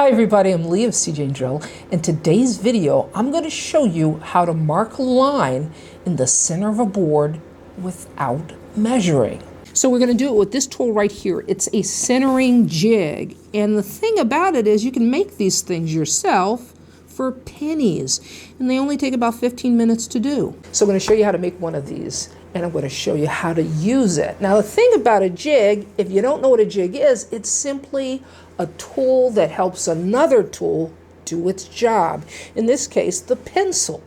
Hi everybody, I'm Leah of seejanedrill. In today's video, I'm going to show you how to mark a line in the center of a board without measuring. So we're going to do it with this tool right here. It's a centering jig. And the thing about it is you can make these things yourself for pennies. And they only take about 15 minutes to do. So I'm going to show you how to make one of these. And I'm going to show you how to use it. Now the thing about a jig, if you don't know what a jig is, it's simply a tool that helps another tool do its job. In this case, the pencil.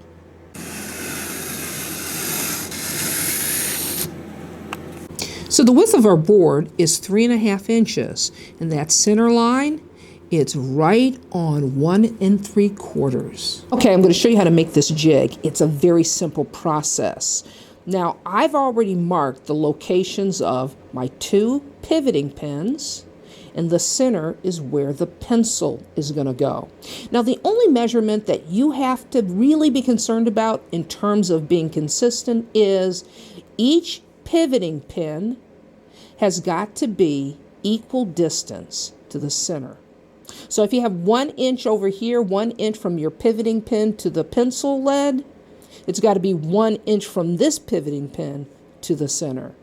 So the width of our board is 3.5 inches, and that center line, it's right on 1 3/4. Okay, I'm going to show you how to make this jig. It's a very simple process. Now, I've already marked the locations of my 2 pivoting pins, and the center is where the pencil is going to go. Now, the only measurement that you have to really be concerned about in terms of being consistent is each pivoting pin has got to be equal distance to the center. So if you have 1 inch over here, 1 inch from your pivoting pin to the pencil lead, it's got to be 1 inch from this pivoting pin to the center.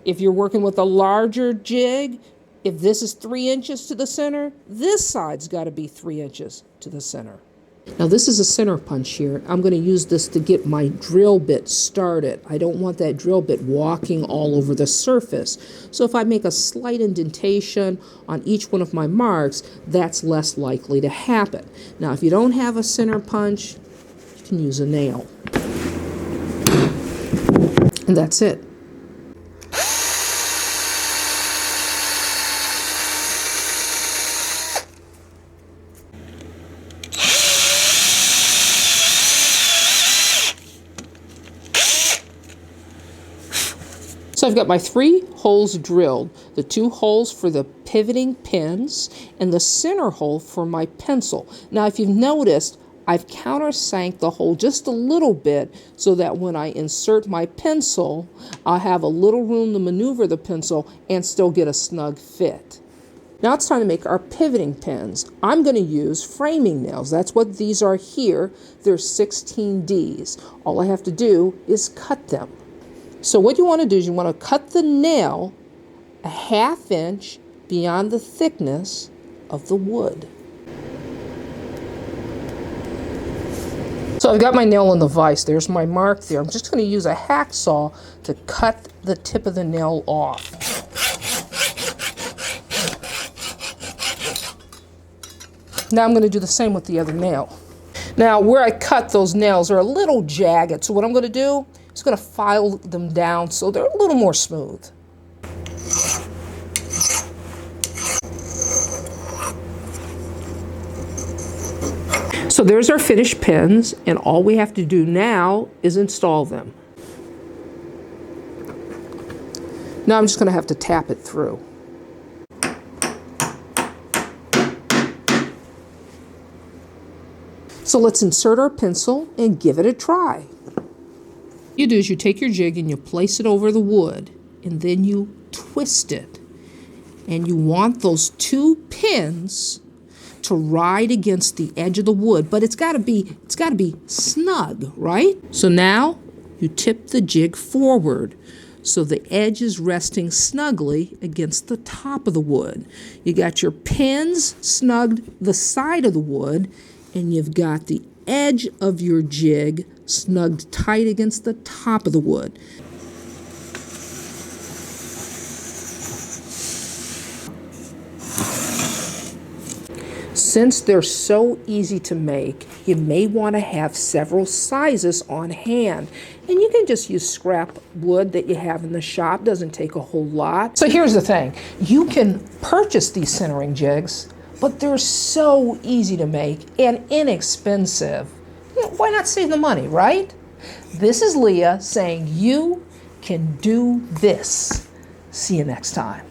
If you're working with a larger jig, if this is 3 inches to the center, this side's got to be 3 inches to the center. Now this is a center punch here. I'm going to use this to get my drill bit started. I don't want that drill bit walking all over the surface. So if I make a slight indentation on each one of my marks, that's less likely to happen. Now if you don't have a center punch, you can use a nail. And that's it. So I've got my 3 holes drilled, the 2 holes for the pivoting pins and the center hole for my pencil. Now if you've noticed, I've countersank the hole just a little bit so that when I insert my pencil, I'll have a little room to maneuver the pencil and still get a snug fit. Now it's time to make our pivoting pins. I'm going to use framing nails. That's what these are here. They're 16Ds. All I have to do is cut them. So what you want to do is you want to cut the nail a 1/2 inch beyond the thickness of the wood. So I've got my nail in the vise. There's my mark there. I'm just going to use a hacksaw to cut the tip of the nail off. Now I'm going to do the same with the other nail. Now where I cut, those nails are a little jagged. So what I'm going to do is going to file them down so they're a little more smooth. So there's our finished pins, and all we have to do now is install them. Now I'm just going to have to tap it through. So let's insert our pencil and give it a try. What you do is you take your jig and you place it over the wood, and then you twist it. And you want those 2 pins to ride against the edge of the wood, but it's got to be snug, right? So now you tip the jig forward so the edge is resting snugly against the top of the wood. You got your pins snugged the side of the wood, and you've got the edge of your jig snugged tight against the top of the wood. Since they're so easy to make, you may want to have several sizes on hand. And you can just use scrap wood that you have in the shop. Doesn't take a whole lot. So here's the thing. You can purchase these centering jigs, but they're so easy to make and inexpensive. Why not save the money, right? This is Leah saying you can do this. See you next time.